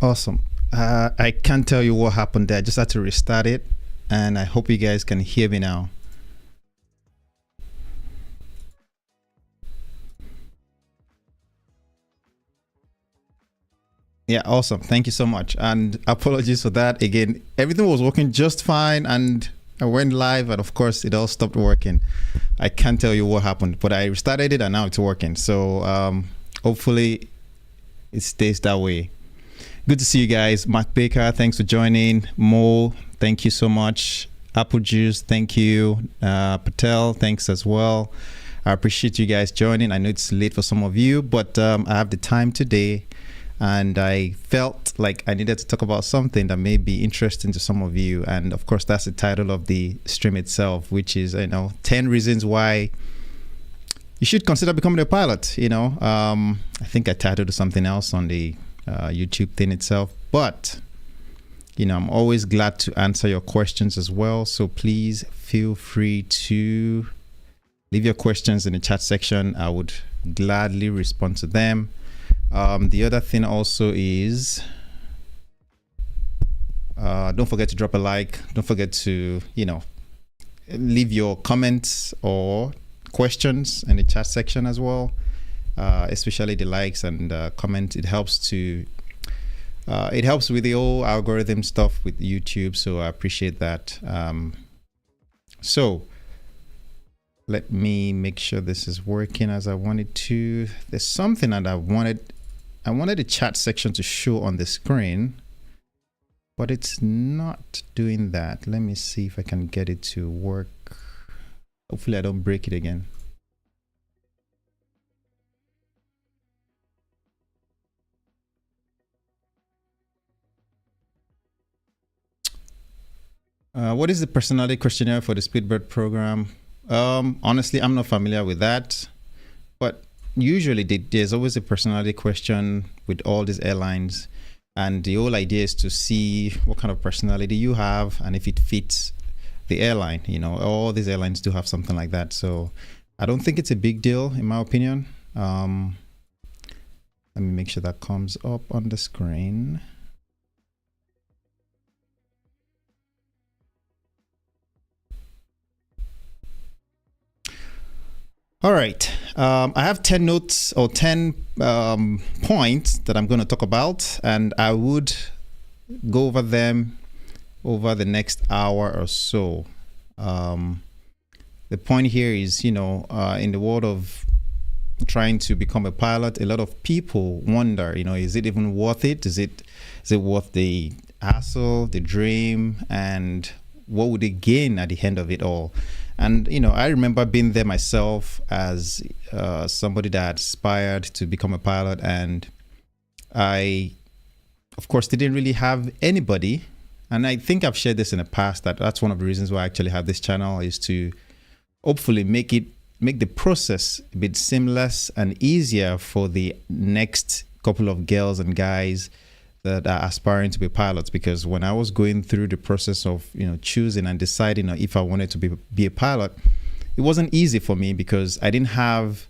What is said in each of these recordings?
Awesome. I can't tell you what happened there. I just had to restart it, and I hope you guys can hear me now. Yeah, awesome. Thank you so much. And apologies for that. Again, everything was working just fine, and I went live, and of course, it all stopped working. I can't tell you what happened, but I restarted it, and now it's working. So hopefully, it stays that way. Good to see you guys. Mark Baker, thanks for joining. Mo, thank you so much. Apple Juice, thank you. Patel, thanks as well. I appreciate you guys joining. I know it's late for some of you, but I have the time today, and I felt like I needed to talk about something that may be interesting to some of you. And of course, that's the title of the stream itself, which is, 10 reasons why you should consider becoming a pilot. I think I titled something else on the YouTube thing itself, but I'm always glad to answer your questions as well. So please feel free to leave your questions in the chat section. I would gladly respond to them. The other thing also is, don't forget to drop a like. Don't forget to, leave your comments or questions in the chat section as well. Especially the likes and comments. It helps with the whole algorithm stuff with YouTube. So I appreciate that. So let me make sure this is working as I wanted to. There's something that I wanted the chat section to show on the screen, but it's not doing that. Let me see if I can get it to work. Hopefully I don't break it again. What is the personality questionnaire for the Speedbird program? Honestly, I'm not familiar with that, but usually there's always a personality question with all these airlines, and the whole idea is to see what kind of personality you have and if it fits the airline. All these airlines do have something like that, so I don't think it's a big deal in my opinion. Let me make sure that comes up on the screen. All right, I have 10 notes or 10 points that I'm going to talk about, and I would go over them over the next hour or so. The point here is, in the world of trying to become a pilot, a lot of people wonder, is it even worth it? Is it worth the hassle, the dream, and what would they gain at the end of it all? And, I remember being there myself as somebody that aspired to become a pilot. And I, of course, didn't really have anybody. And I think I've shared this in the past, that's one of the reasons why I actually have this channel, is to hopefully make the process a bit seamless and easier for the next couple of girls and guys that are aspiring to be pilots. Because when I was going through the process of choosing and deciding if I wanted to be a pilot, it wasn't easy for me because I didn't have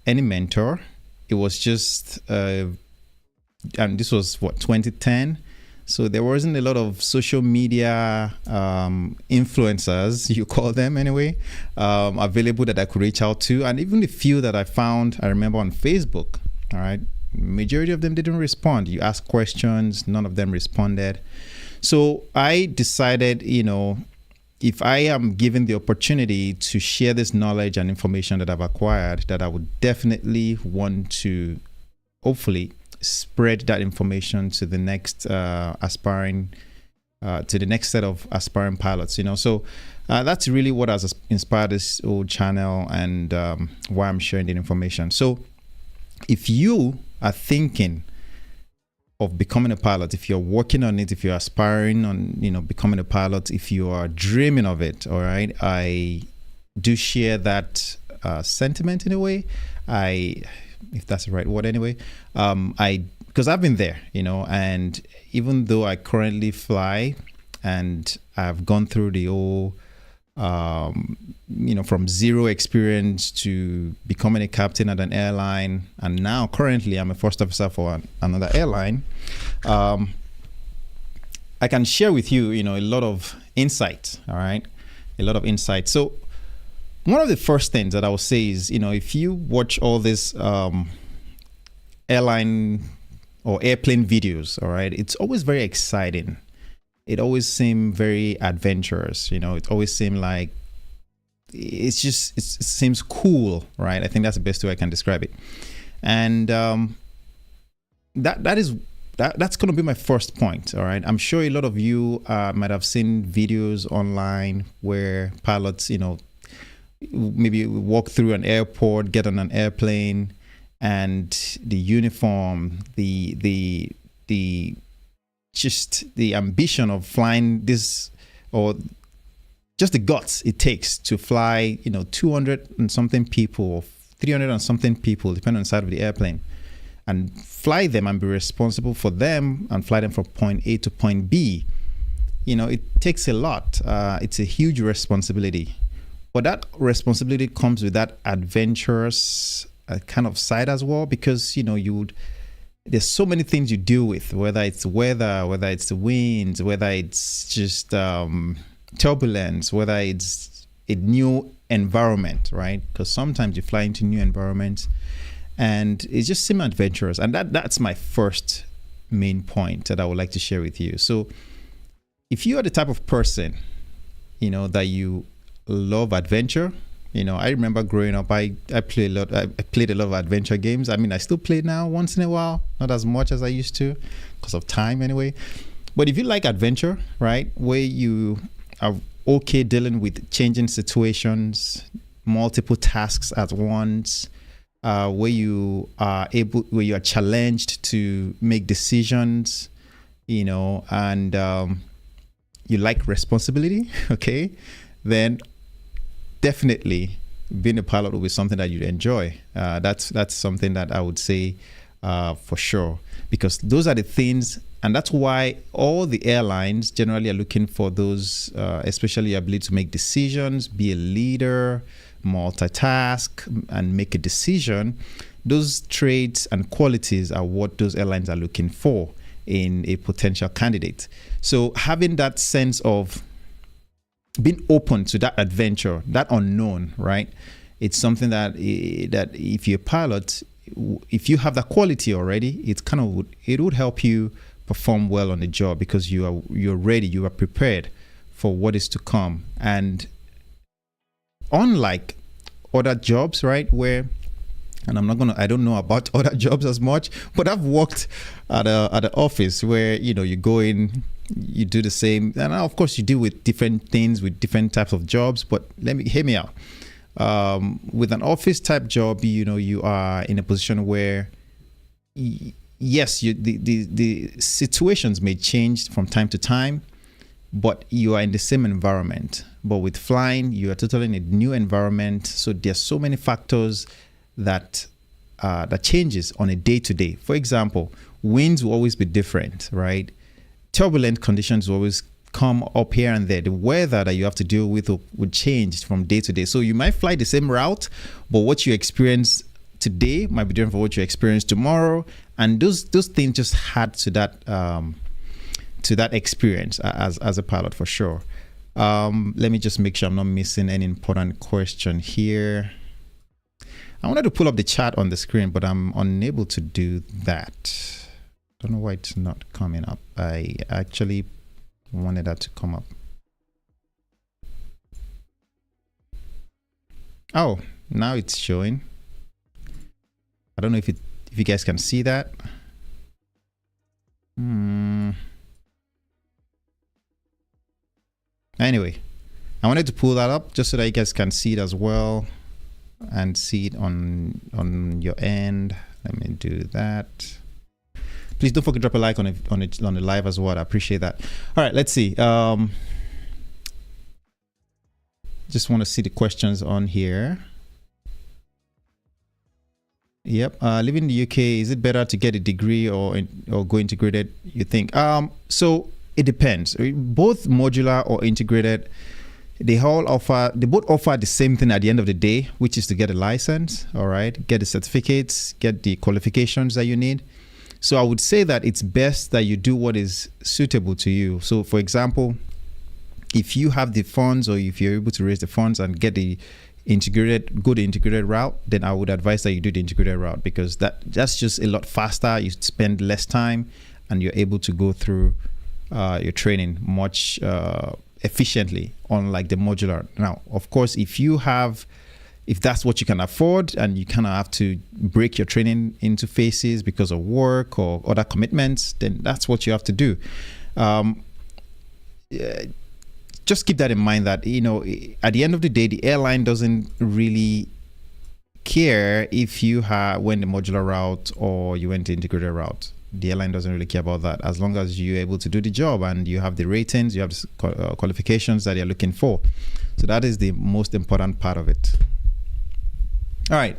any mentor. It was just and this was 2010, so there wasn't a lot of social media influencers, you call them anyway, available that I could reach out to. And even the few that I found, I remember on Facebook, all right, majority of them didn't respond. You ask questions, none of them responded. So I decided, if I am given the opportunity to share this knowledge and information that I've acquired, that I would definitely want to hopefully spread that information to the next to the next set of aspiring pilots. So that's really what has inspired this whole channel and why I'm sharing the information. So if you are thinking of becoming a pilot, if you're working on it, if you're aspiring on becoming a pilot, if you are dreaming of it, all right, I do share that sentiment in a way. If that's the right word anyway, because I've been there, and even though I currently fly and I've gone through the whole, from zero experience to becoming a captain at an airline, and now currently I'm a first officer for another airline. I can share with you, a lot of insight. All right, a lot of insight. So one of the first things that I will say is, if you watch all this airline or airplane videos, all right, it's always very exciting. It always seems very adventurous. It always seems like it seems cool, right? I think that's the best way I can describe it. And that's going to be my first point. All right, I'm sure a lot of you might have seen videos online where pilots, maybe walk through an airport, get on an airplane, and the uniform, the just the ambition of flying this, or just the guts it takes to fly, 200 and something people, or 300 and something people, depending on the side of the airplane, and fly them and be responsible for them and fly them from point A to point B. It takes a lot. It's a huge responsibility. But that responsibility comes with that adventurous kind of side as well, because there's so many things you deal with, whether it's weather, whether it's the winds, whether it's just turbulence, whether it's a new environment, right? Because sometimes you fly into new environments, and it just seems adventurous. And that's my first main point that I would like to share with you. So if you are the type of person, that you love adventure, I remember growing up, I played a lot of adventure games. I mean, I still play now once in a while, not as much as I used to because of time anyway. But if you like adventure, right, where you are okay dealing with changing situations, multiple tasks at once, where you are challenged to make decisions, and you like responsibility, okay, then definitely being a pilot will be something that you'd enjoy. That's something that I would say for sure, because those are the things, and that's why all the airlines generally are looking for those, especially ability to make decisions, be a leader, multitask, and make a decision. Those traits and qualities are what those airlines are looking for in a potential candidate. So having that sense of being open to that adventure, that unknown, right? It's something that if you're a pilot, if you have that quality already, it would help you perform well on the job, because you're ready, you are prepared for what is to come. And unlike other jobs, right, where, and I don't know about other jobs as much, but I've worked at an office where, you go in, you do the same, and of course you deal with different things with different types of jobs. But hear me out. With an office type job, you are in a position where, yes, the situations may change from time to time, but you are in the same environment. But with flying, you are totally in a new environment. So there's so many factors that changes on a day-to-day. For example, winds will always be different, right? Turbulent conditions will always come up here and there. The weather that you have to deal with would change from day to day. So you might fly the same route, but what you experience today might be different from what you experience tomorrow. And those things just add to that experience as a pilot, for sure. Let me just make sure I'm not missing any important question here. I wanted to pull up the chat on the screen, but I'm unable to do that. Don't know why it's not coming up. I actually wanted that to come up. Oh, now it's showing. I don't know if you guys can see that. Anyway, I wanted to pull that up just so that you guys can see it as well, and see it on your end. Let me do that. Please don't forget to drop a like on the live as well. I appreciate that. All right, let's see. Just want to see the questions on here. Yep. Living in the UK, is it better to get a degree or go integrated, you think? So It depends. Both modular or integrated, they both offer the same thing at the end of the day, which is to get a license, all right, get the certificates, get the qualifications that you need. So I would say that it's best that you do what is suitable to you. So for example, if you have the funds, or if you're able to raise the funds and get the integrated route, then I would advise that you do the integrated route, because that's just a lot faster. You spend less time and you're able to go through your training much efficiently, unlike the modular. Now, of course, if that's what you can afford and you kind of have to break your training into phases because of work or other commitments, then that's what you have to do. Just keep that in mind, that at the end of the day, the airline doesn't really care if you went the modular route or you went the integrated route. The airline doesn't really care about that, as long as you're able to do the job and you have the ratings, you have the qualifications that you're looking for. So that is the most important part of it. All right.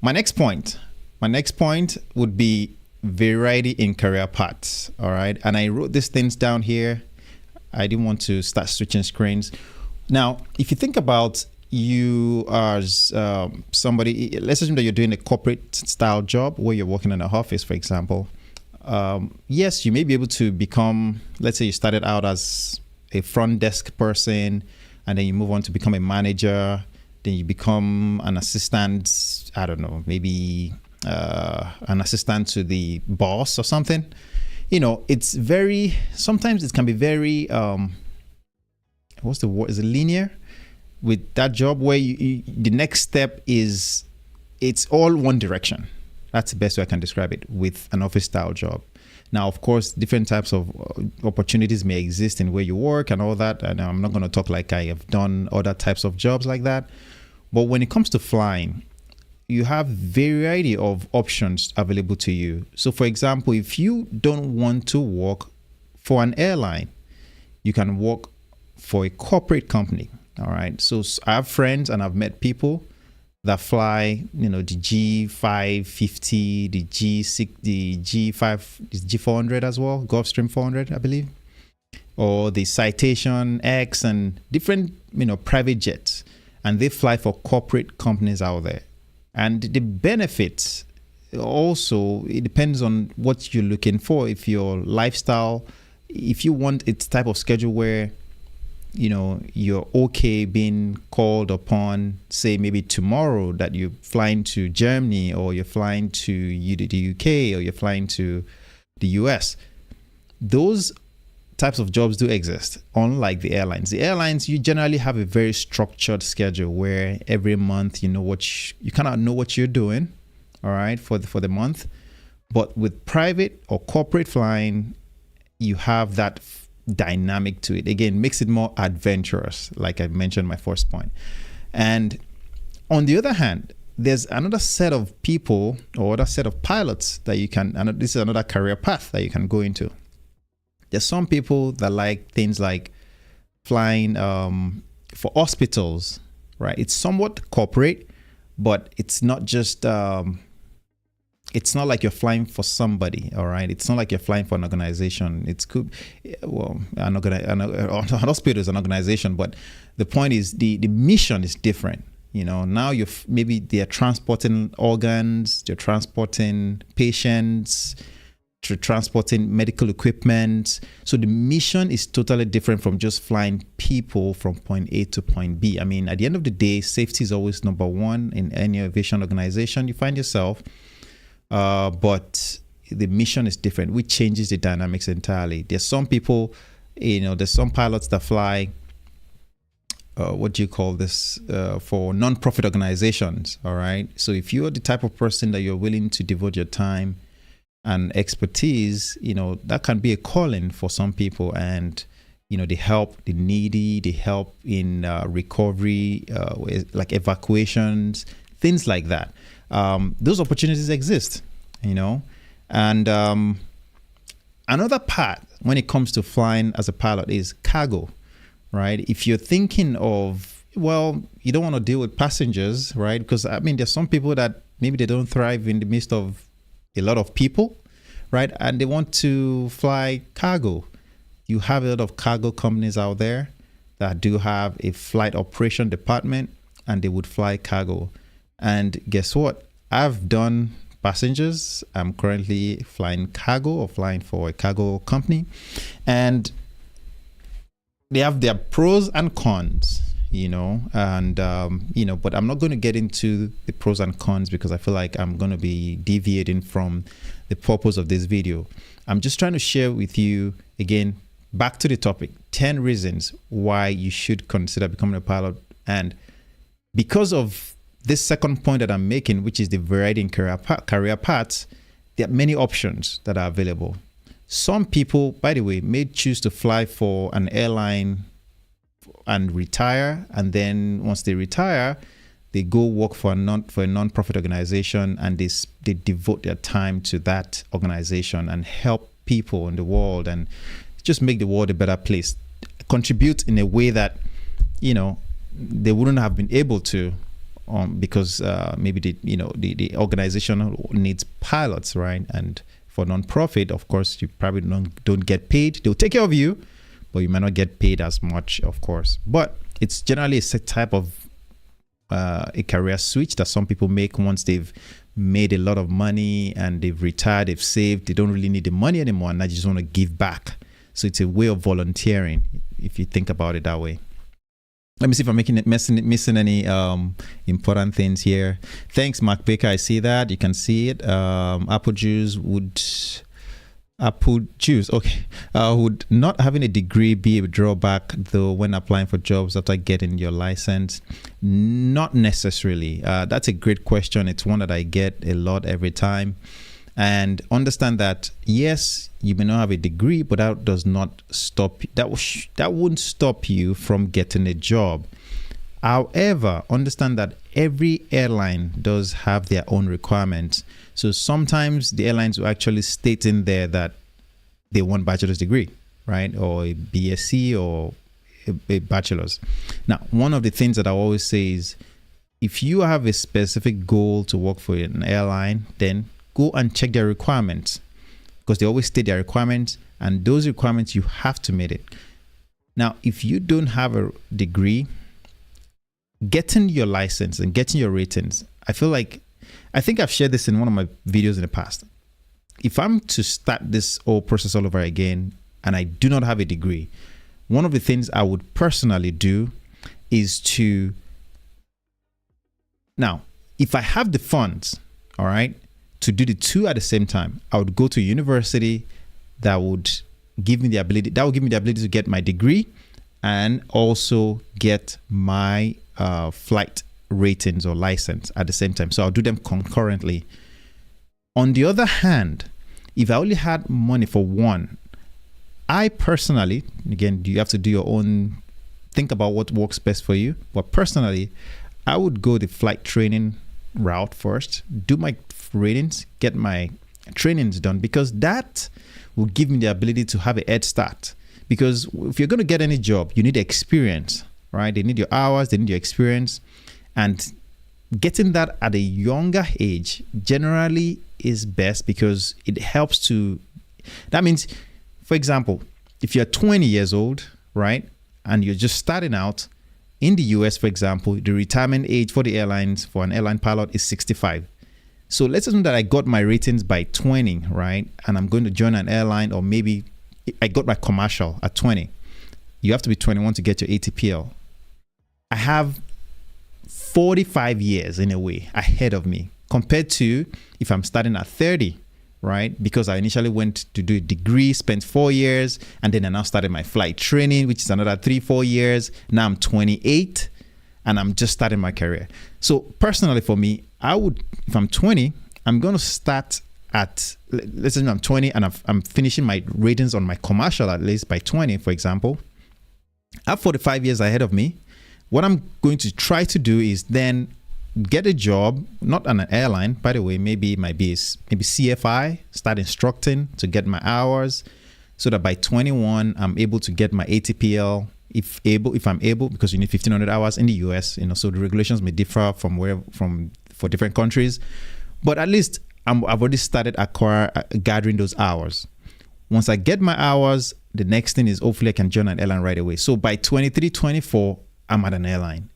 My next point would be variety in career paths. All right. And I wrote these things down here. I didn't want to start switching screens. Now, if you think about you as somebody, let's assume that you're doing a corporate style job where you're working in an office, for example. Yes, you may be able to become, let's say you started out as a front desk person, and then you move on to become a manager. Then you become an assistant, I don't know, maybe an assistant to the boss or something. Sometimes it can be very, what's the word? Is it linear with that job, where the next step is, it's all one direction. That's the best way I can describe it with an office style job. Now, of course, different types of opportunities may exist in where you work and all that. And I'm not going to talk like I have done other types of jobs like that. But when it comes to flying, you have variety of options available to you. So for example, if you don't want to work for an airline, you can work for a corporate company. All right. So I have friends and I've met people that fly, the G550, the G6, the G5, the G400 as well, Gulfstream 400, I believe, or the Citation X and different, private jets. And they fly for corporate companies out there. And the benefits also, it depends on what you're looking for. If your lifestyle, if you want a type of schedule where, you're okay being called upon, say maybe tomorrow that you're flying to Germany, or you're flying to the UK, or you're flying to the US. Those types of jobs do exist, unlike the airlines. The airlines, you generally have a very structured schedule where every month you kind of know what you're doing, all right, for the month. But with private or corporate flying, you have that dynamic to it. Again, makes it more adventurous, like I mentioned in my first point. And on the other hand, there's another set of people or other set of pilots that you can, and this is another career path that you can go into. There's some people that like things like flying for hospitals, right? It's somewhat corporate, but it's not just, it's not like you're flying for somebody, all right? It's not like you're flying for an organization. An hospital is an organization, but the point is the mission is different. Now maybe they're transporting organs, they're transporting patients, to transporting medical equipment. So the mission is totally different from just flying people from point A to point B. I mean, at the end of the day, safety is always number one in any aviation organization you find yourself. But the mission is different, which changes the dynamics entirely. There's some people, there's some pilots that fly, what do you call this, for non-profit organizations, all right? So if you're the type of person that you're willing to devote your time and expertise, that can be a calling for some people. And, they help the needy, they help in recovery, like evacuations, things like that. Those opportunities exist, and another part when it comes to flying as a pilot is cargo, right? If you're thinking of, you don't want to deal with passengers, right? Because there's some people that maybe they don't thrive in the midst of a lot of people, right? And they want to fly cargo. you have a lot of cargo companies out there that do have a flight operation department, and they would fly cargo. And guess what? I've done passengers. I'm currently flying cargo or flying for a cargo company, and they have their pros and cons, and but I'm not going to get into the pros and cons because I feel like I'm going to be deviating from the purpose of this video. I'm just trying to share with you, again, back to the topic, 10 reasons why you should consider becoming a pilot. And because of this second point that I'm making, which is the variety in career paths, there are many options that are available. Some people, by the way, may choose to fly for an airline and retire, and then once they retire, they go work for a non-profit organization, and they devote their time to that organization and help people in the world and just make the world a better place, contribute in a way that they wouldn't have been able to, because maybe the organization needs pilots, right? And for non-profit, of course, you probably don't get paid. They'll take care of you, but you might not get paid as much, of course. But it's generally a set type of a career switch that some people make once they've made a lot of money and they've retired, they've saved, they don't really need the money anymore, and they just want to give back. So it's a way of volunteering, if you think about it that way. Let me see if I'm missing any important things here. Thanks, Mark Baker. I see that. You can see it. Apple juice. Okay. Would not having a degree be a drawback, though, when applying for jobs after getting your license? Not necessarily. That's a great question. It's one that I get a lot every time. And understand that, yes, you may not have a degree, but that does not stop, that won't stop you from getting a job. However, understand that every airline does have their own requirements. So sometimes the airlines will actually state in there that they want bachelor's degree, right? Or a BSc or a bachelor's. Now, one of the things that I always say is, if you have a specific goal to work for an airline, then go and check their requirements, because they always state their requirements, and those requirements, you have to meet it. Now, if you don't have a degree, getting your license and getting your ratings, I think I've shared this in one of my videos in the past. If I'm to start this whole process all over again and I do not have a degree, one of the things I would personally do is to, now, if I have the funds, all right, to do the two at the same time, I would go to a university that would give me the ability to get my degree and also get my flight ratings or license at the same time. So I'll do them concurrently. On the other hand, if I only had money for one, I personally, again, you have to do your own, think about what works best for you. But personally, I would go the flight training route first, do my ratings, get my trainings done, because that will give me the ability to have a head start. Because if you're going to get any job, you need experience, right? They need your hours, they need your experience, and getting that at a younger age generally is best, because it helps to, that means, for example, if you're 20 years old, right, and you're just starting out in the US, for example, the retirement age for the airlines for an airline pilot is 65. So let's assume that I got my ratings by 20, right? And I'm going to join an airline, or maybe I got my commercial at 20. You have to be 21 to get your ATPL. I have 45 years in a way ahead of me, compared to if I'm starting at 30, right? Because I initially went to do a degree, spent 4 years, and then I now started my flight training, which is another 3-4 years. Now I'm 28 and I'm just starting my career. So personally for me, I would, if I'm 20, I'm going to start at, let's say I'm 20 and I'm finishing my ratings on my commercial at least by 20, for example. I have 45 years ahead of me. What I'm going to try to do is then get a job, not on an airline, by the way, maybe it might be maybe CFI, start instructing to get my hours, so that by 21, I'm able to get my ATPL, if I'm able, because you need 1,500 hours in the US, so the regulations may differ for different countries, but at least I've already started gathering those hours. Once I get my hours, The next thing is hopefully I can join an airline right away. So by 23, 24, I'm at an airline.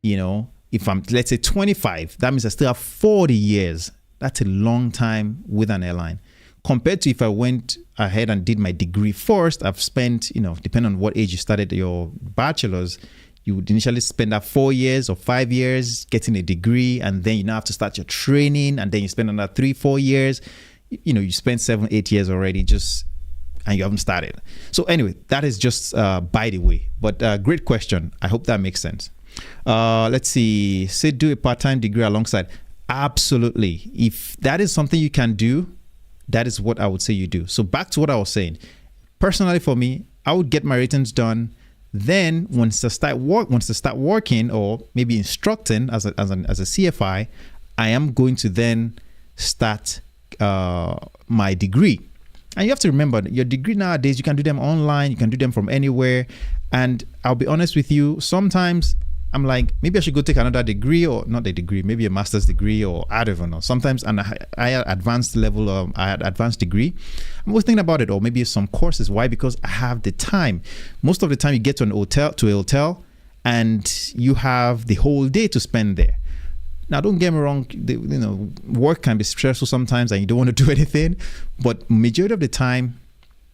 You know, if I'm, let's say 25, that means I still have 40 years. That's a long time with an airline. Compared to if I went ahead and did my degree first, I've spent, you know, depending on what age you started your bachelor's, you would initially spend that 4 years or 5 years getting a degree, and then you now have to start your training, and then you spend another 3-4 years. You know, you spent 7-8 years already just, and you haven't started. So anyway, that is just by the way. But great question. I hope that makes sense. Let's see. Say do a part-time degree alongside. Absolutely. If that is something you can do, that is what I would say you do. So back to what I was saying. Personally, for me, I would get my ratings done. Then once I start working or maybe instructing as a CFI, I am going to then start my degree. And you have to remember your degree nowadays, you can do them online, you can do them from anywhere. And I'll be honest with you, sometimes I'm like, maybe I should go take another degree, or not a degree, maybe a master's degree, or I don't know. Sometimes I had advanced level, I had advanced degree. I'm always thinking about it, or maybe some courses. Why? Because I have the time. Most of the time you get to a hotel and you have the whole day to spend there. Now, don't get me wrong, work can be stressful sometimes and you don't want to do anything. But majority of the time,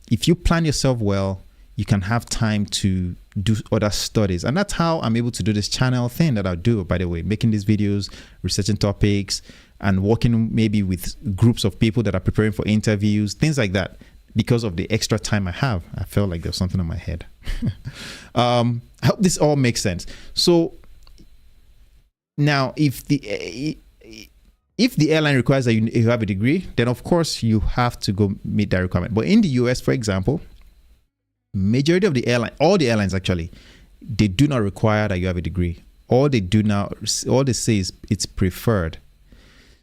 if you plan yourself well, you can have time to do other studies. And that's how I'm able to do this channel thing that I do, by the way, making these videos, researching topics, and working maybe with groups of people that are preparing for interviews, things like that. Because of the extra time I have, I felt like there's something on my head. I hope this all makes sense. So now, if the airline requires that you have a degree, then of course you have to go meet that requirement. But in the US, for example, majority of the all the airlines actually, they do not require that you have a degree. All they say is it's preferred.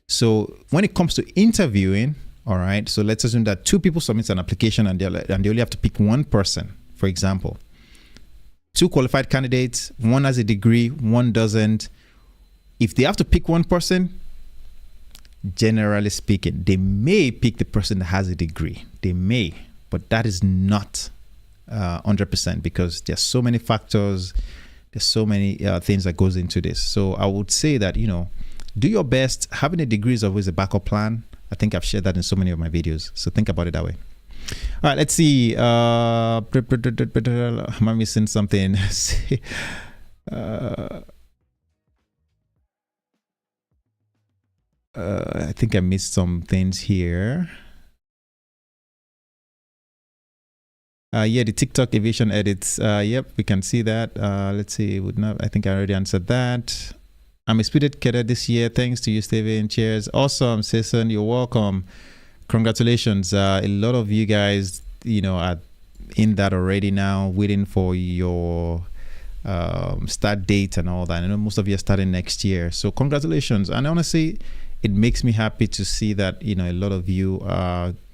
So when it comes to interviewing, all right, so let's assume that 2 people submit an application and they only have to pick one person, for example. 2 qualified candidates, one has a degree, one doesn't. If they have to pick one person, generally speaking, they may pick the person that has a degree. They may, but that is not 100%, because there's so many factors, there's so many things that goes into this. So I would say that, do your best. Having a degree is always a backup plan. I think I've shared that in so many of my videos. So think about it that way. All right, let's see. Am I missing something? I think I missed some things here. Yeah, the TikTok aviation edits. Yep, we can see that. Let's see. I think I already answered that. I'm a speeded cadet this year. Thanks to you, Steven. Cheers. Awesome, Sisson. You're welcome. Congratulations. A lot of you guys, are in that already now, waiting for your start date and all that. I know most of you are starting next year. So congratulations. And honestly, it makes me happy to see that, a lot of you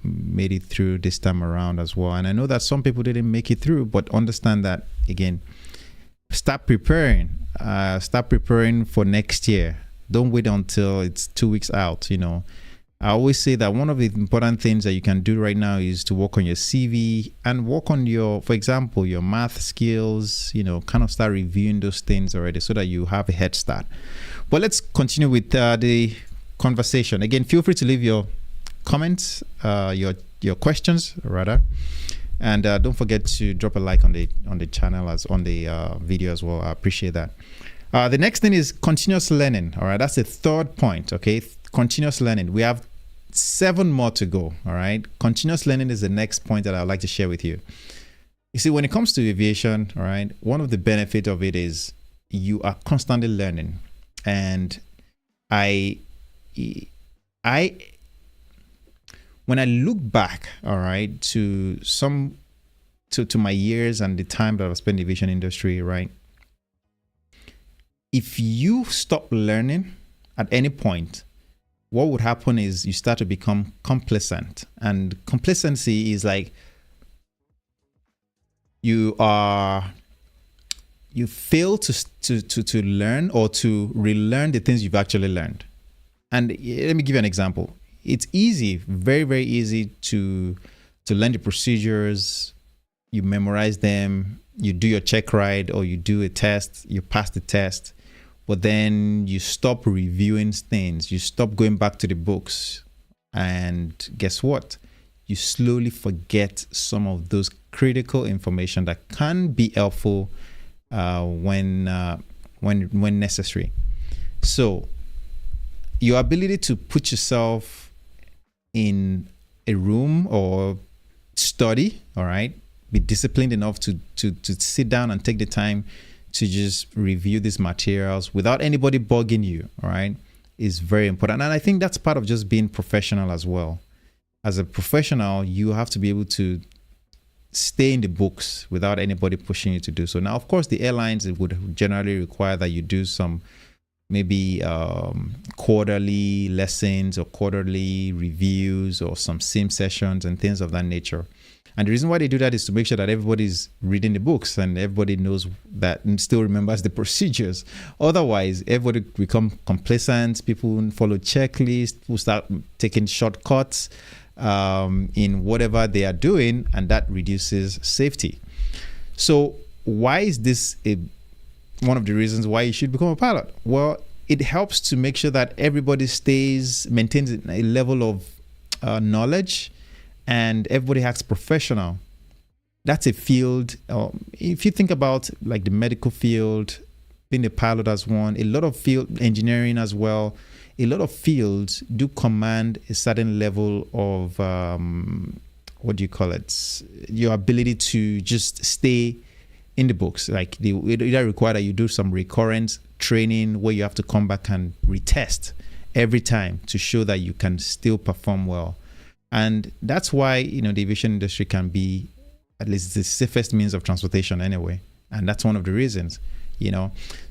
made it through this time around as well. And I know that some people didn't make it through, but understand that, again, start preparing for next year. Don't wait until it's 2 weeks out. I always say that one of the important things that you can do right now is to work on your CV and work on for example, your math skills, kind of start reviewing those things already so that you have a head start. But let's continue with the conversation. Again, feel free to leave your comments, your questions rather, and don't forget to drop a like on the channel, as on the video as well. I appreciate that. The next thing is continuous learning. All right, that's the third point. Okay, continuous learning. We have 7 more to go. All right, continuous learning is the next point that I'd like to share with you. You see, when it comes to aviation, all right, one of the benefits of it is you are constantly learning. And when I look back, all right, to my years and the time that I've spent in the aviation industry, right, if you stop learning at any point, what would happen is you start to become complacent. And complacency is like you fail to learn or to relearn the things you've actually learned. And let me give you an example. It's easy, very, very easy to learn the procedures, you memorize them, you do your check ride, or you do a test, you pass the test, but then you stop reviewing things, you stop going back to the books, and guess what? You slowly forget some of those critical information that can be helpful when necessary. So your ability to put yourself in a room or study, all right, be disciplined enough to sit down and take the time to just review these materials without anybody bugging you, all right, is very important. And I think that's part of just being professional as well. As a professional, you have to be able to stay in the books without anybody pushing you to do so. Now, of course, the airlines, it would generally require that you do some maybe quarterly lessons or quarterly reviews or some sim sessions and things of that nature. And the reason why they do that is to make sure that everybody's reading the books and everybody knows that and still remembers the procedures. Otherwise, everybody become complacent. People follow checklists. People start taking shortcuts in whatever they are doing, and that reduces safety. So why is this one of the reasons why you should become a pilot? Well, it helps to make sure that everybody maintains a level of knowledge, and everybody acts professional. That's a field. If you think about like the medical field, being a pilot as one, a lot of field engineering as well, a lot of fields do command a certain level of what do you call it? Your ability to just stay in the books. Like they either require that you do some recurrent training where you have to come back and retest every time to show that you can still perform well. And that's why, the aviation industry can be at least the safest means of transportation anyway. And that's one of the reasons,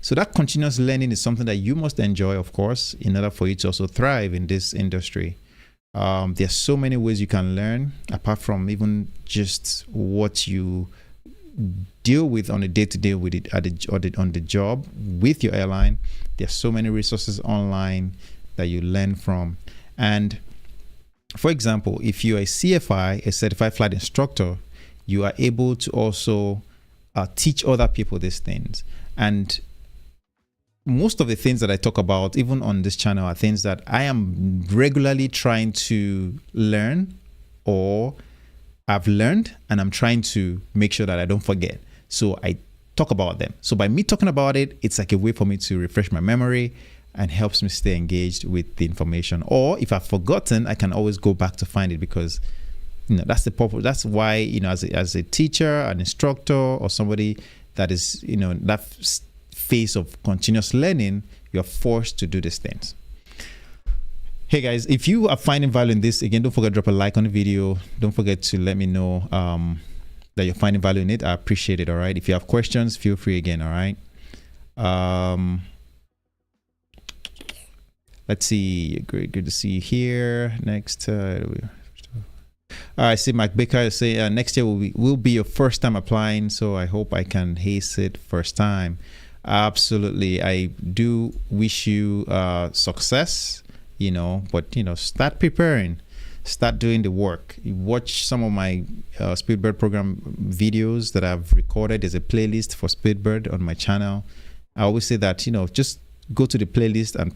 So that continuous learning is something that you must enjoy, of course, in order for you to also thrive in this industry. There's so many ways you can learn, apart from even just what you deal with on a day-to-day with it on the job with your airline. There's so many resources online that you learn from. And for example, if you're a CFI, a certified flight instructor, you are able to also teach other people these things. And most of the things that I talk about, even on this channel, are things that I am regularly trying to learn, or I've learned, and I'm trying to make sure that I don't forget. So I talk about them. So by me talking about it, it's like a way for me to refresh my memory and helps me stay engaged with the information. Or if I've forgotten, I can always go back to find it, because that's the purpose. That's why, as a teacher, an instructor, or somebody that is, that phase of continuous learning, you're forced to do these things. Hey guys, if you are finding value in this, again, don't forget to drop a like on the video. Don't forget to let me know that you're finding value in it. I appreciate it. All right. If you have questions, feel free again. All right. Let's see. Great. Good to see you here. Next. I see Mike Baker say next year will be your first time applying. So I hope I can ace it first time. Absolutely. I do wish you success. But start preparing, start doing the work. You watch some of my Speedbird program videos that I've recorded. There's a playlist for Speedbird on my channel. I always say that, just go to the playlist and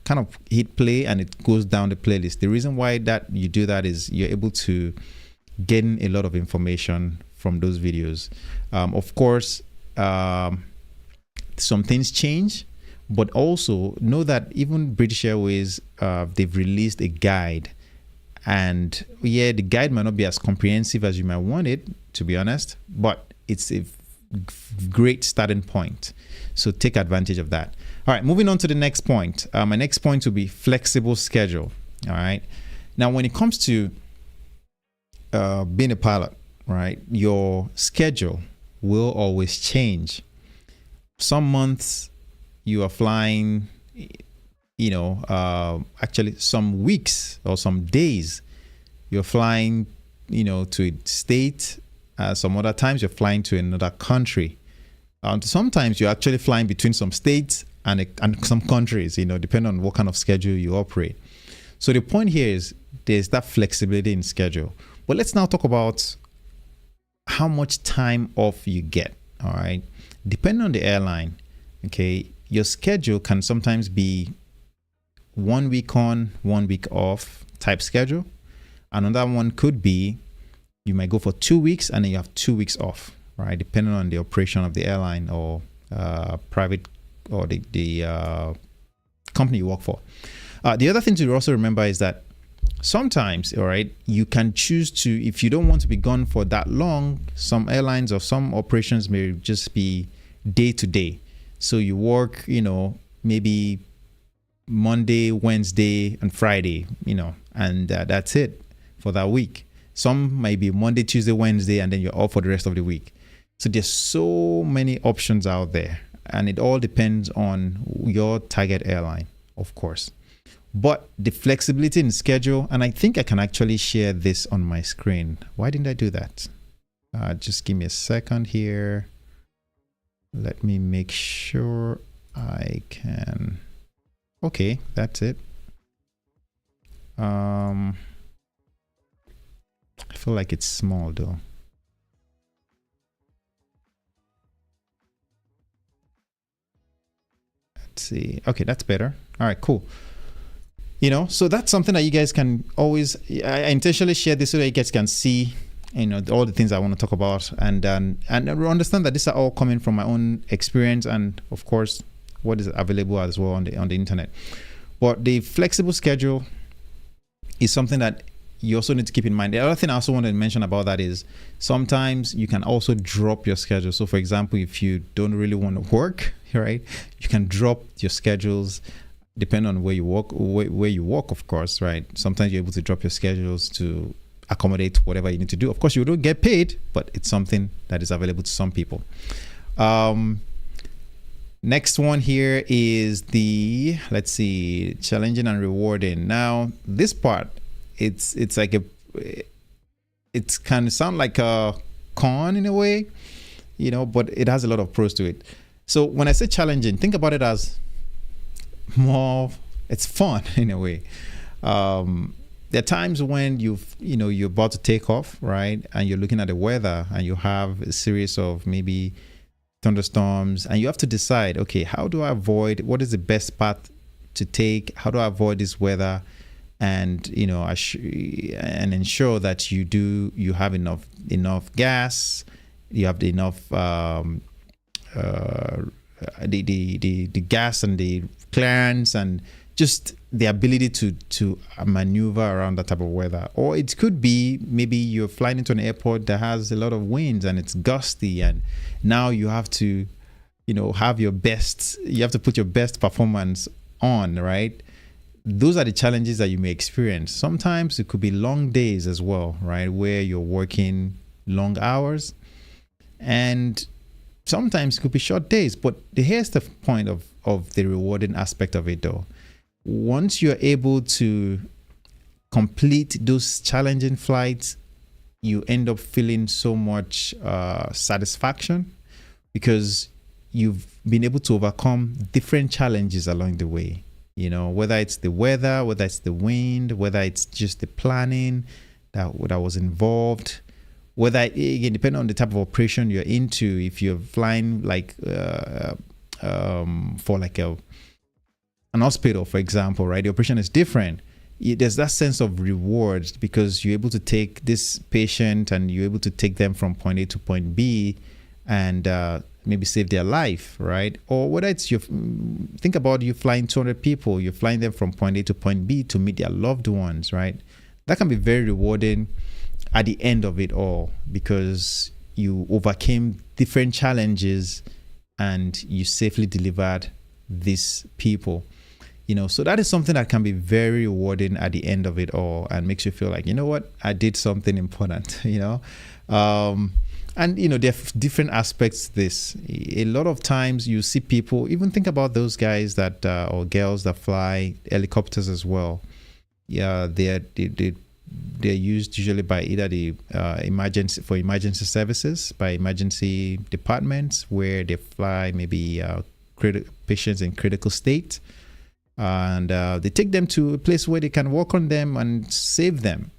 kind of hit play, and it goes down the playlist. The reason why that you do that is you're able to gain a lot of information from those videos. Of course, some things change. But also know that even British Airways, they've released a guide. And yeah, the guide might not be as comprehensive as you might want it, to be honest, but it's a great starting point. So take advantage of that. All right, moving on to the next point. My next point will be flexible schedule. All right. Now, when it comes to being a pilot, right, your schedule will always change. Some months, you are flying, actually some weeks or some days, you're flying, to a state. Some other times you're flying to another country. Sometimes you're actually flying between some states and some countries, depending on what kind of schedule you operate. So the point here is there's that flexibility in schedule. But let's now talk about how much time off you get. All right, depending on the airline. Okay, your schedule can sometimes be 1 week on, 1 week off type schedule. Another one could be you might go for 2 weeks and then you have 2 weeks off, right? Depending on the operation of the airline or private or the company you work for. The other thing to also remember is that sometimes, all right, you can choose to, if you don't want to be gone for that long, some airlines or some operations may just be day to day. So you work, maybe Monday, Wednesday, and Friday, and that's it for that week. Some might be Monday, Tuesday, Wednesday, and then you're off for the rest of the week. So there's so many options out there, and it all depends on your target airline, of course. But the flexibility in schedule, and I think I can actually share this on my screen. Why didn't I do that? Just give me a second here. Let me make sure I can. Okay, that's it. I feel like it's small though. Let's see. Okay, that's better. All right, cool. So that's something that you guys can always, I intentionally share this so that you guys can see, all the things I want to talk about, and understand that these are all coming from my own experience and, of course, what is available as well on the internet. But the flexible schedule is something that you also need to keep in mind. The other thing I also want to mention about that is sometimes you can also drop your schedule. So, for example, if you don't really want to work, right, you can drop your schedules. Depending on where you work, of course, right? Sometimes you're able to drop your schedules to accommodate whatever you need to do. Of course, you don't get paid, but it's something that is available to some people. Next one here is let's see, challenging and rewarding. Now, this part, it's like it can sound like a con in a way, but it has a lot of pros to it. So when I say challenging, think about it as it's fun in a way. There are times when you're about to take off, right, and you're looking at the weather and you have a series of maybe thunderstorms, and you have to decide, okay, how do I avoid, what is the best path to take, how do I avoid this weather, and and ensure that you have enough gas, you have enough the gas and the clearance and just the ability to maneuver around that type of weather. Or it could be maybe you're flying into an airport that has a lot of winds and it's gusty, and now you have to have you have to put your best performance on, right? Those are the challenges that you may experience. Sometimes it could be long days as well, right, where you're working long hours, and sometimes it could be short days. But here's the point of the rewarding aspect of it though. Once you're able to complete those challenging flights, you end up feeling so much satisfaction because you've been able to overcome different challenges along the way. Whether it's the weather, whether it's the wind, whether it's just the planning that was involved, whether, again, depending on the type of operation you're into, if you're flying like for like an hospital, for example, right? The operation is different. There's that sense of rewards because you're able to take this patient and you're able to take them from point A to point B and maybe save their life, right? Or whether it's think about you flying 200 people, you're flying them from point A to point B to meet their loved ones, right? That can be very rewarding at the end of it all because you overcame different challenges and you safely delivered these people. So that is something that can be very rewarding at the end of it all and makes you feel like, what, I did something important, and there are different aspects to this. A lot of times you see people, even think about those guys that or girls that fly helicopters as well. Yeah, they're used usually by either the emergency services, by emergency departments where they fly maybe patients in critical state, and they take them to a place where they can work on them and save them,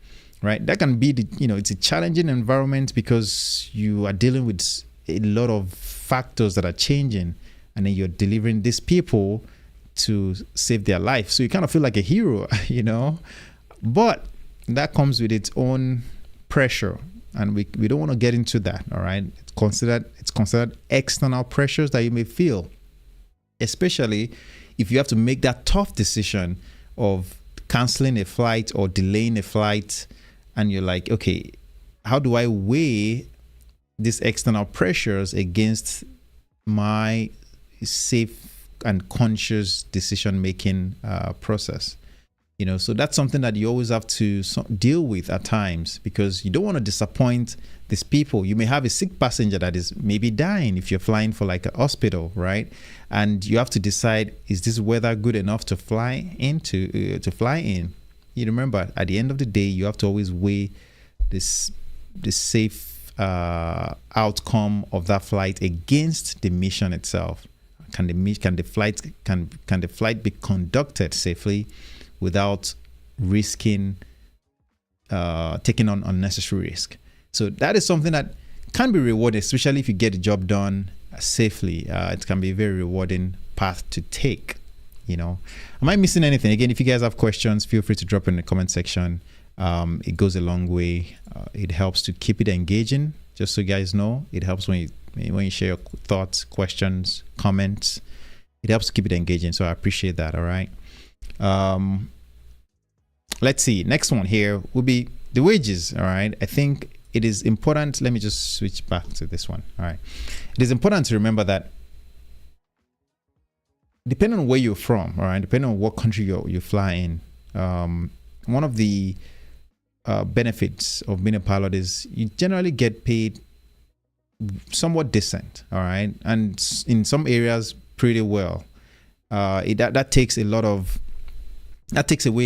right? That can be it's a challenging environment because you are dealing with a lot of factors that are changing, and then you're delivering these people to save their life. So you kind of feel like a hero, but that comes with its own pressure, and we don't want to get into that. All right, it's considered external pressures that you may feel, especially if you have to make that tough decision of canceling a flight or delaying a flight, and you're like, okay, how do I weigh these external pressures against my safe and conscious decision making process? So that's something that you always have to deal with at times, because you don't want to disappoint these people. You may have a sick passenger that is maybe dying if you're flying for like a hospital, right? And you have to decide, is this weather good enough to fly into to fly in? You remember, at the end of the day, you have to always weigh this safe outcome of that flight against the mission itself. Can the flight be conducted safely without risking taking on unnecessary risk? So that is something that can be rewarding, especially if you get the job done safely. It can be a very rewarding path to take. Am I missing anything? Again, if you guys have questions, feel free to drop in the comment section. It goes a long way. It helps to keep it engaging. Just so you guys know, it helps when you share your thoughts, questions, comments. It helps to keep it engaging. So I appreciate that. All right. Let's see. Next one here will be the wages. All right. I think it is important. Let me just switch back to this one. All right. It is important to remember that depending on where you're from, all right, depending on what country you fly in, one of the benefits of being a pilot is you generally get paid somewhat decent, all right, and in some areas pretty well. That takes away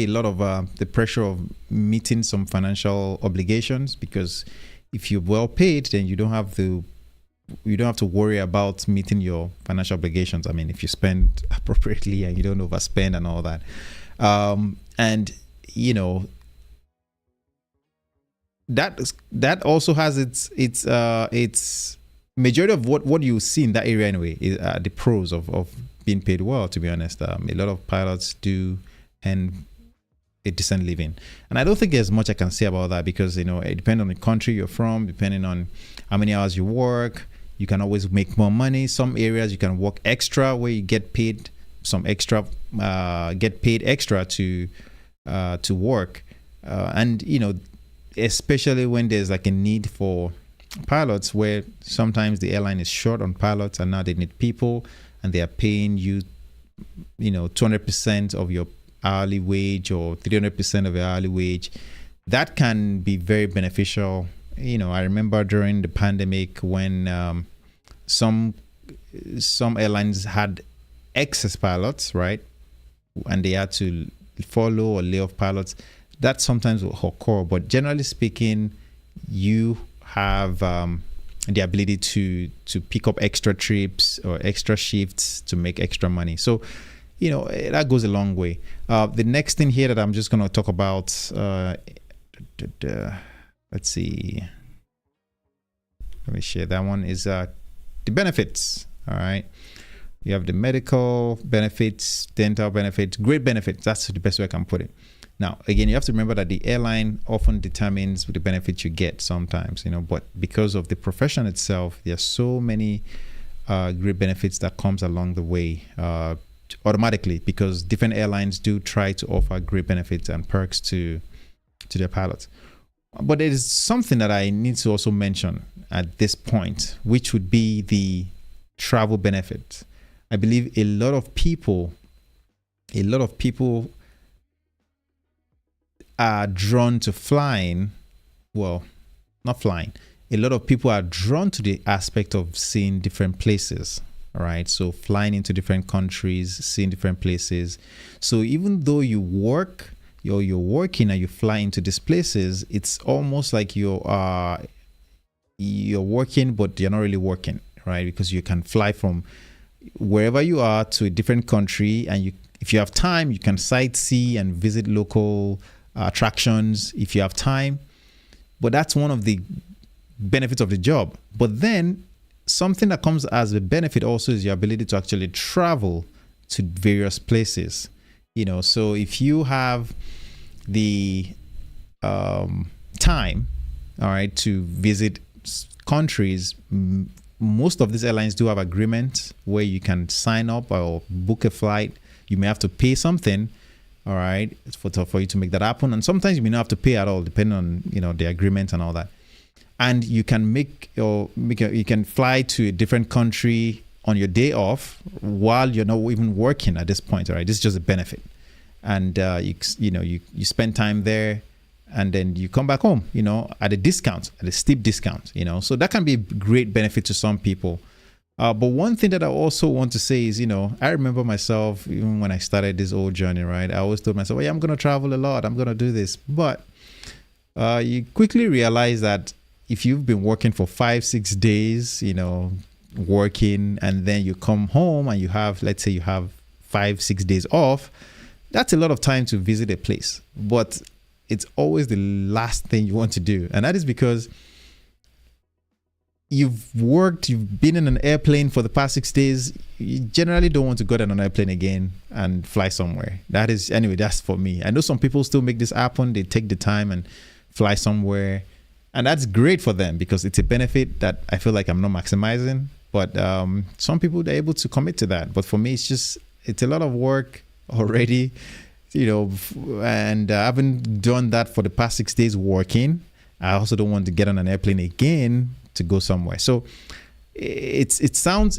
a lot of the pressure of meeting some financial obligations, because if you're well paid, then you don't have to worry about meeting your financial obligations. I mean, if you spend appropriately and you don't overspend and all that, and that also has its majority of what you see in that area anyway is the pros of being paid well. To be honest, a lot of pilots do earn a decent living, and I don't think there's much I can say about that, because it depends on the country you're from, depending on how many hours you work. You can always make more money. Some areas you can work extra where you get paid extra to work, and especially when there's like a need for pilots, where sometimes the airline is short on pilots and now they need people, and they are paying you 200% of your hourly wage or 300% of your hourly wage. That can be very beneficial. I remember during the pandemic when some airlines had excess pilots, right? And they had to follow or lay off pilots. That sometimes will occur, but generally speaking, you have the ability to pick up extra trips or extra shifts to make extra money. So, that goes a long way. The next thing here that I'm just going to talk about, let's see. Let me share that one, is the benefits. All right. You have the medical benefits, dental benefits, great benefits. That's the best way I can put it. Now, again, you have to remember that the airline often determines the benefits you get sometimes, but because of the profession itself, there are so many great benefits that comes along the way automatically, because different airlines do try to offer great benefits and perks to their pilots. But there is something that I need to also mention at this point, which would be the travel benefit. I believe a lot of people are drawn to flying. Well, not flying. A lot of people are drawn to the aspect of seeing different places. All right. So flying into different countries, seeing different places. So even though you work, you're working and you fly into these places, it's almost like you're working, but you're not really working, right? Because you can fly from wherever you are to a different country, and if you have time, you can sightsee and visit local attractions. If you have time, But that's one of the benefits of the job. But then something that comes as a benefit also is your ability to actually travel to various places. So if you have the time, all right, to visit countries, most of these airlines do have agreements where you can sign up or book a flight. You may have to pay something, all right, for you to make that happen. And sometimes you may not have to pay at all, depending on the agreement and all that. And you can you can fly to a different country on your day off while you're not even working at this point, all right? This is just a benefit. And you spend time there, and then you come back home, at a steep discount, So that can be a great benefit to some people. But one thing that I also want to say is, I remember myself, even when I started this whole journey, right? I always told myself, well, yeah, I'm going to travel a lot. I'm going to do this. But you quickly realize that if you've been working for 5-6 days, working, and then you come home and let's say you have 5-6 days off, that's a lot of time to visit a place. But it's always the last thing you want to do. And that is because you've been in an airplane for the past 6 days. You generally don't want to get on an airplane again and fly somewhere. That's for me. I know some people still make this happen. They take the time and fly somewhere. And that's great for them because it's a benefit that I feel like I'm not maximizing. But some people, they're able to commit to that. But for me, it's a lot of work already, and I haven't done that for the past 6 days working. I also don't want to get on an airplane again to go somewhere. So it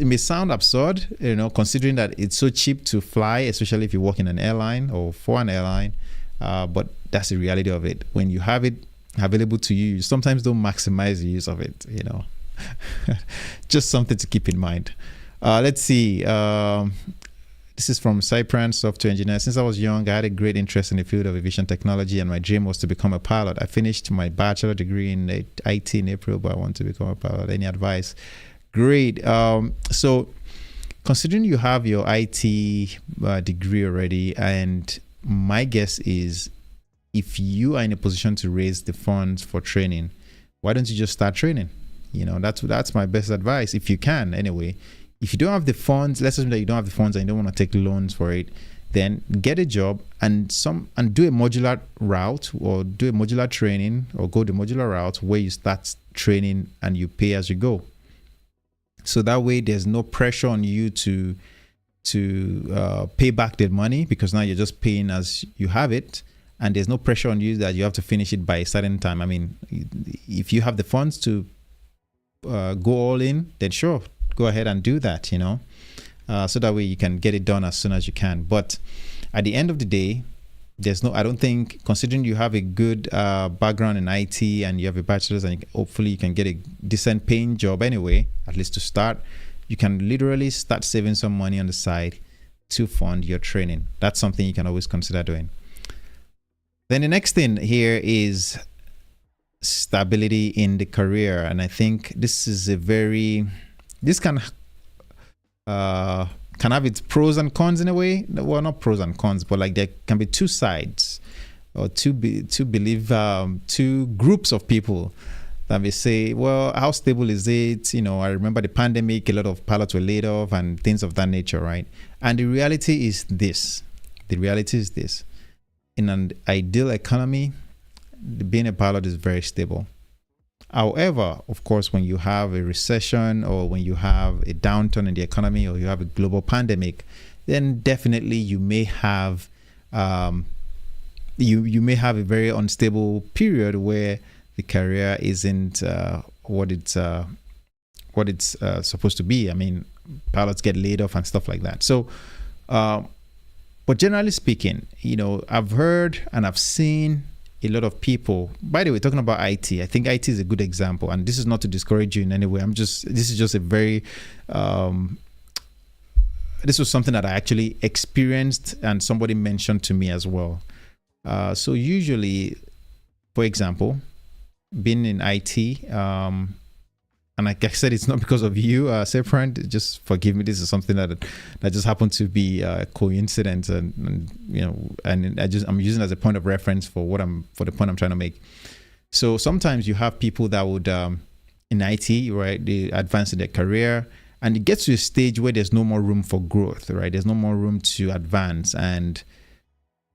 may sound absurd, considering that it's so cheap to fly, especially if you work in an airline or for an airline. But that's the reality of it. When you have it available to you, you sometimes don't maximize the use of it, Just something to keep in mind. Let's see. This is from Cypran, software engineer. Since I was young, I had a great interest in the field of aviation technology, and my dream was to become a pilot. I finished my bachelor degree in IT in April, but I want to become a pilot. Any advice? Great. So considering you have your IT degree already, and my guess is if you are in a position to raise the funds for training, why don't you just start training? That's my best advice, if you can anyway. If you don't have the funds, let's assume that you don't have the funds and you don't want to take loans for it, then get a job and do a modular route, or do a modular training, or go the modular route where you start training and you pay as you go. So that way there's no pressure on you to pay back the money, because now you're just paying as you have it, and there's no pressure on you that you have to finish it by a certain time. I mean, if you have the funds to go all in, then sure, go ahead and do that, so that way you can get it done as soon as you can. But at the end of the day, I don't think, considering you have a good background in IT and you have a bachelor's, and hopefully you can get a decent paying job anyway, at least to start, you can literally start saving some money on the side to fund your training. That's something you can always consider doing. Then the next thing here is stability in the career. And I think this can have its pros and cons in a way. Well, not pros and cons, but like there can be two sides, or two groups of people that may say, well, how stable is it? I remember the pandemic, a lot of pilots were laid off and things of that nature, right? And the reality is this. In an ideal economy, being a pilot is very stable. However, of course, when you have a recession, or when you have a downturn in the economy, or you have a global pandemic, then definitely you may have you may have a very unstable period where the career isn't what it's supposed to be. I mean, pilots get laid off and stuff like that. So, but generally speaking, I've heard and I've seen a lot of people. By the way, talking about IT, I think IT is a good example, and this is not to discourage you in any way. This is just a very this was something that I actually experienced, and somebody mentioned to me as well. So usually, for example, being in IT, and like I said, it's not because of you, friend. Just forgive me. This is something that just happened to be a coincidence, and I'm using it as a point of reference for the point I'm trying to make. So sometimes you have people that would in IT, right? They advance in their career, and it gets to a stage where there's no more room for growth, right? There's no more room to advance, and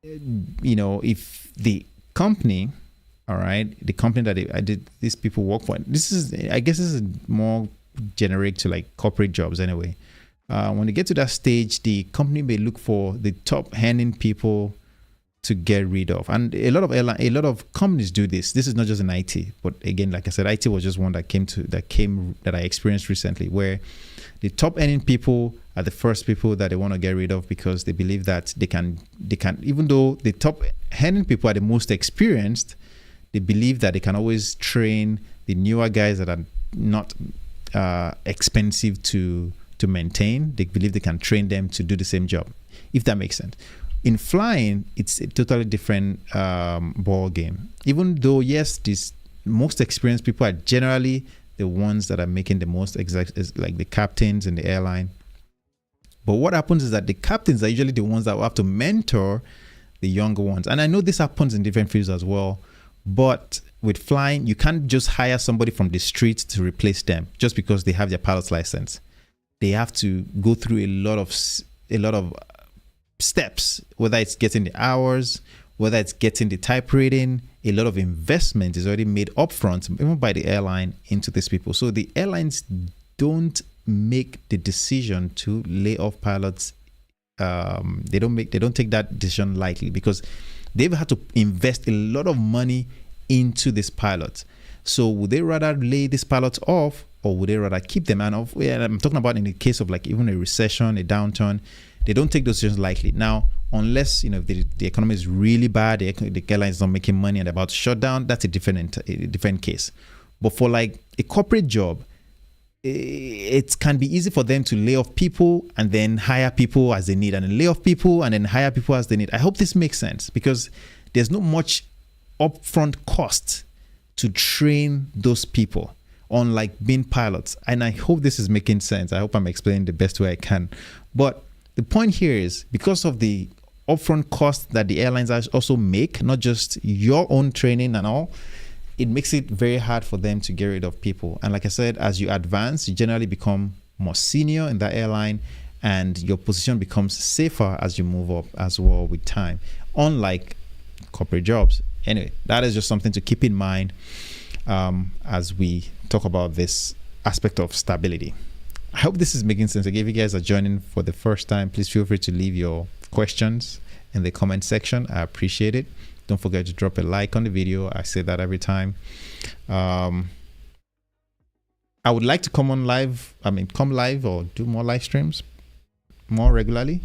if the company, all right, the company that these people work for, I guess this is more generic to like corporate jobs anyway. When they get to that stage, the company may look for the top earning people to get rid of, and a lot of companies do this. This is not just in IT, but again, like I said, IT was just one that I experienced recently, where the top earning people are the first people that they want to get rid of, because they believe that they can, even though the top earning people are the most experienced, they believe that they can always train the newer guys that are not expensive to maintain. They believe they can train them to do the same job, if that makes sense. In flying, it's a totally different ball game. Even though, yes, these most experienced people are generally the ones that are making the most, like the captains in the airline. But what happens is that the captains are usually the ones that will have to mentor the younger ones. And I know this happens in different fields as well. But with flying, you can't just hire somebody from the street to replace them just because they have their pilot's license. They have to go through a lot of steps, whether it's getting the hours, whether it's getting the type rating. A lot of investment is already made upfront, even by the airline, into these people. So the airlines don't make the decision to lay off pilots. They don't take that decision lightly, because they've had to invest a lot of money into this pilot. So would they rather lay this pilot off, or would they rather keep them? And I'm talking about in the case of like even a recession, a downturn, they don't take those decisions lightly. Now, unless the economy is really bad, the airline is not making money and about to shut down, that's a different case. But for like a corporate job, it can be easy for them to lay off people and then hire people as they need, and then lay off people and then hire people as they need. I hope this makes sense, because there's not much upfront cost to train those people, unlike being pilots. And I hope this is making sense. I hope I'm explaining the best way I can. But the point here is, because of the upfront cost that the airlines also make, not just your own training and all, it makes it very hard for them to get rid of people. And like I said, as you advance, you generally become more senior in that airline, and your position becomes safer as you move up as well with time, unlike corporate jobs. Anyway, that is just something to keep in mind as we talk about this aspect of stability. I hope this is making sense. Again, if you guys are joining for the first time, please feel free to leave your questions in the comment section. I appreciate it. Don't forget to drop a like on the video. I say that every time. I would like to come live or do more live streams more regularly.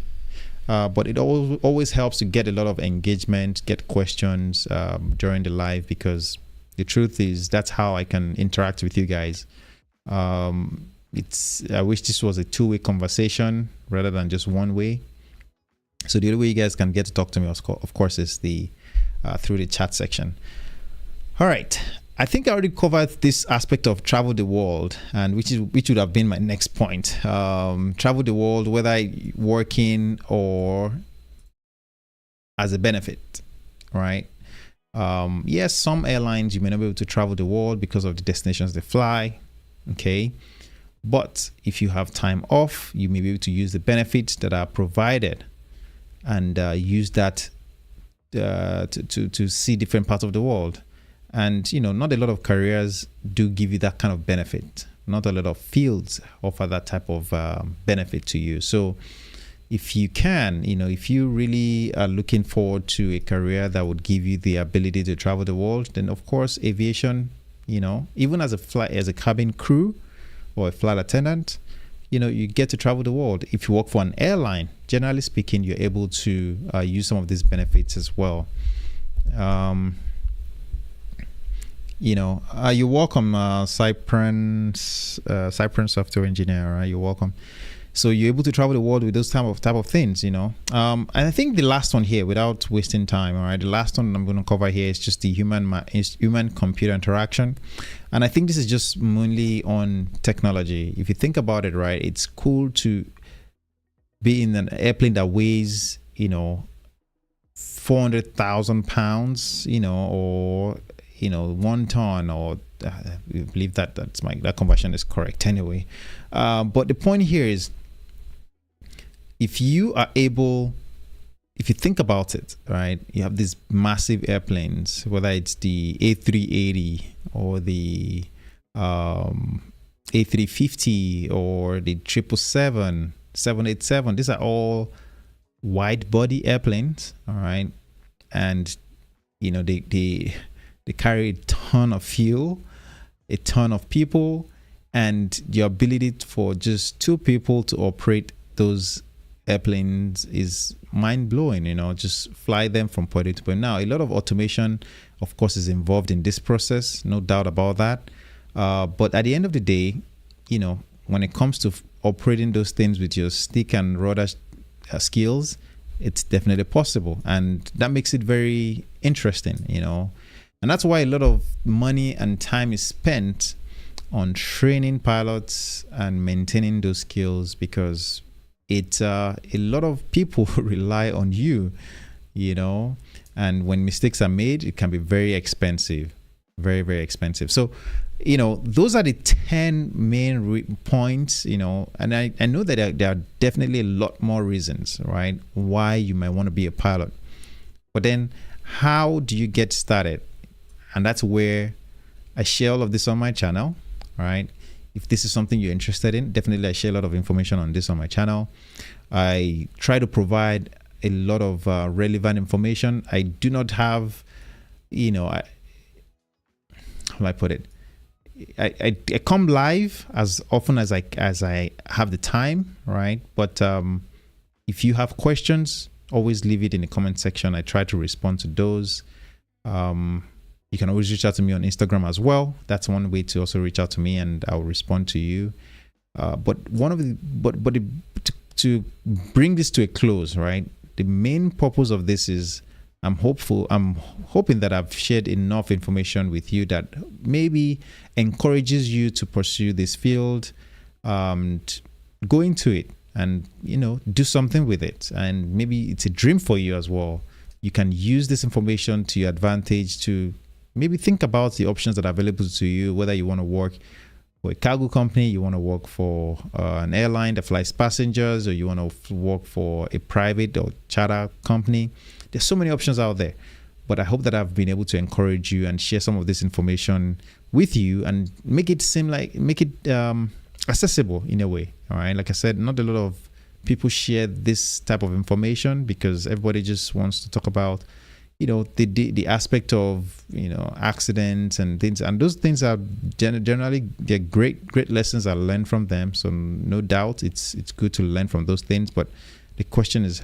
But it always helps to get a lot of engagement, get questions during the live, because the truth is that's how I can interact with you guys. I wish this was a two-way conversation rather than just one way. So the other way you guys can get to talk to me, of course, is through the chat section. All right, I think I already covered this aspect of travel the world, and which would have been my next point. Travel the world, whether working or as a benefit, right? Yes, some airlines you may not be able to travel the world because of the destinations they fly. Okay. But if you have time off, you may be able to use the benefits that are provided, and use that to see different parts of the world. And not a lot of careers do give you that kind of benefit. Not a lot of fields offer that type of benefit to you. So if you can, if you really are looking forward to a career that would give you the ability to travel the world, then of course aviation, even as a cabin crew or a flight attendant, you get to travel the world. If you work for an airline, generally speaking, you're able to use some of these benefits as well. You're welcome, Cypress software engineer, right? You're welcome. So you're able to travel the world with those type of things, And I think the last one here, without wasting time, all right, the last one I'm going to cover here is just the human computer interaction. And I think this is just mainly on technology. If you think about it, right, it's cool to be in an airplane that weighs, 400,000 pounds, or 1 ton, or I believe that conversion is correct anyway. But the point here is, if you are able, if you think about it, right, you have these massive airplanes, whether it's the A380 or the A350 or the 777, 787. These are all wide body airplanes, all right, and they carry a ton of fuel, a ton of people, and the ability for just 2 people to operate those airplanes is mind-blowing. Just fly them from point A to point. Now, a lot of automation, of course, is involved in this process, no doubt about that. But at the end of the day, when it comes to operating those things with your stick and rudder skills, it's definitely possible, and that makes it very interesting. And that's why a lot of money and time is spent on training pilots and maintaining those skills, because it's a lot of people rely on you, and when mistakes are made, it can be very expensive, very, very expensive. So, those are the 10 main points, and I know that there are definitely a lot more reasons, right, why you might want to be a pilot. But then how do you get started? And that's where I share all of this on my channel, right? If this is something you're interested in, definitely I share a lot of information on this on my channel. I try to provide a lot of relevant information. I do not have, how do I put it? I come live as often as I have the time, right? But if you have questions, always leave it in the comment section. I try to respond to those. You can always reach out to me on Instagram as well. That's one way to also reach out to me, and I'll respond to you. To bring this to a close, right? The main purpose of this is, I'm hoping that I've shared enough information with you that maybe encourages you to pursue this field, go into it, and do something with it. And maybe it's a dream for you as well. You can use this information to your advantage to maybe think about the options that are available to you, whether you want to work for a cargo company, you want to work for an airline that flies passengers, or you want to work for a private or charter company. There's so many options out there, but I hope that I've been able to encourage you and share some of this information with you and make it accessible in a way. All right. Like I said, not a lot of people share this type of information because everybody just wants to talk about, the aspect of, accidents and things. And those things are generally, they're great lessons I learned from them. So no doubt it's good to learn from those things. But the question is,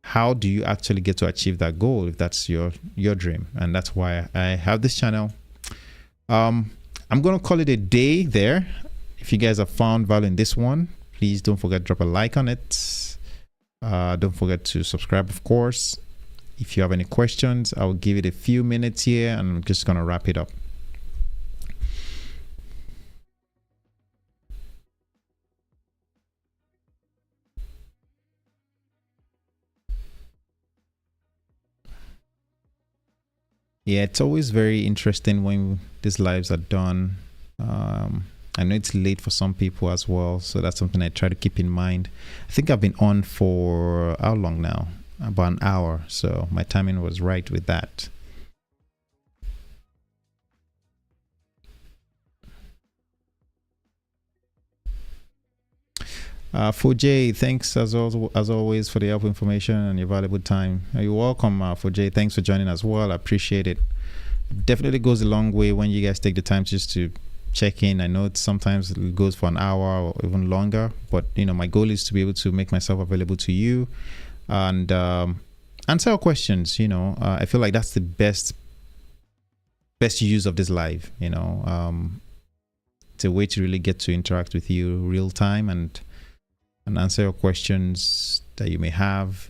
how do you actually get to achieve that goal if that's your dream? And that's why I have this channel. I'm going to call it a day there. If you guys have found value in this one, please don't forget to drop a like on it. Don't forget to subscribe, of course. If you have any questions, I'll give it a few minutes here and I'm just going to wrap it up. Yeah, it's always very interesting when these lives are done. I know it's late for some people as well, so that's something I try to keep in mind. I think I've been on for how long now? About an hour, so my timing was right with that. Fujay, thanks as always for the helpful information and your valuable time. You're welcome, Fujay. Thanks for joining as well. I appreciate it. Definitely goes a long way when you guys take the time just to check in. I know sometimes it goes for an hour or even longer, but my goal is to be able to make myself available to you and answer your questions. I feel like that's the best use of this live. It's a way to really get to interact with you real time and answer your questions that you may have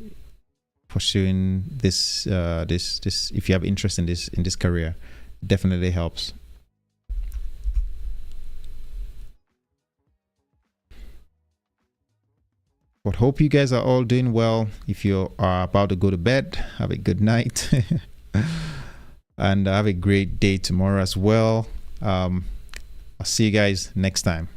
pursuing this if you have interest in this career. Definitely helps. But hope you guys are all doing well. If you are about to go to bed, have a good night. and have a great day tomorrow as well. I'll see you guys next time.